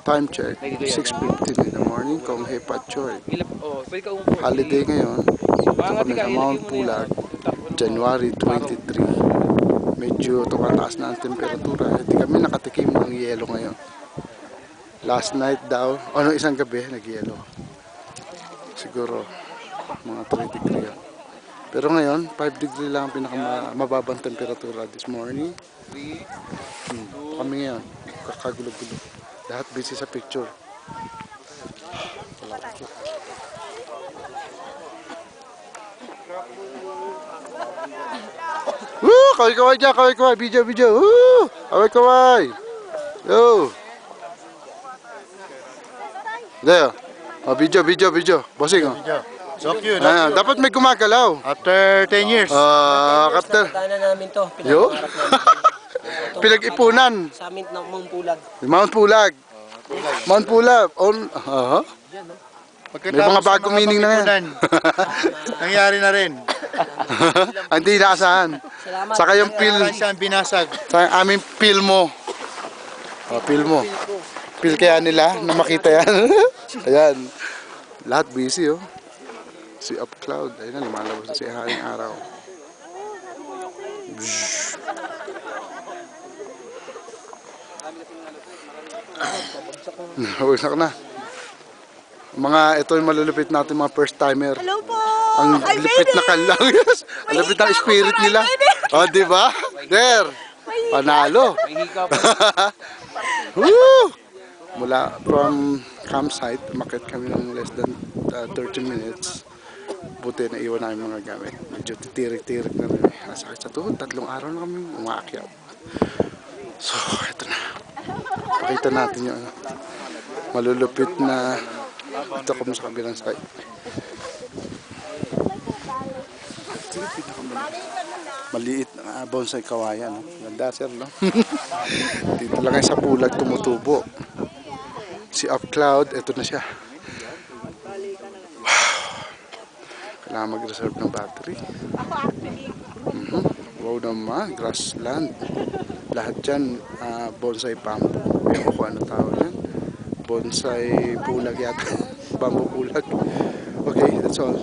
Time check, 6:15 in the morning, Konghe Patchoy. Holiday ngayon. Dito kami sa Mount Pulag, January 23. Medyo tumataas na ang temperatura. Hindi kami nakatikim ng yelo ngayon. Last night daw, isang gabi, nag-yelo. Siguro, mga 3 degree. Pero ngayon, 5 degree lang ang pinakamababang temperatura this morning. Kami ngayon, kakagulo-gulo. Lahat busy sa picture. Woo! Kaway-kaway dyan, kaway-kaway. Video. Woo! Kaway-kaway. Yo! There. Video. Bossing, oh. So cute. Dapat may gumagalaw. After 10 years. After. Daanan namin to. Yo? Pinag-ipunan. Sa amin ng Mount Pulag. Mount Pulag. Mount Pulag. May mga bagong meaning na yan. Nangyari na rin. Hindi inaasahan. Salamat. Saka yung pil. Saan binasag. Sa aming pil mo. Pil mo. Pil kaya nila na makita yan. Ayan. Lahat busy, oh. Si Up Cloud. Ayun na, lumalabas na si Haring Araw. Wagsak na. Ito yung malulupit natin mga first timer. Hello po! Ang lupit na kalang. Ang lupit ng spirit nila. Di ba? There. Panalo. Woo! Mula from campsite, umakyat kami ng less than 30 minutes. Buti na iwan namin mga gamit. Medyo titirik-tirik na rin. Sakit sa tuhod. 3 araw na kami umakyat. So, ito na. Pakita natin yung malulupit na ito kami sa kabilang side. Maliit na bonsai kawayan. Ganda, sir, no? Dito lang sa Pulag tumutubo. Si Up Cloud, ito na siya. Kailangan mag-reserve ng battery. Wow naman, grassland. Lahat dyan, bonsai bamboo. Ewan ko ano tawag yan. Bonsai pulag yata. Bamboo pulag. Okay, that's all.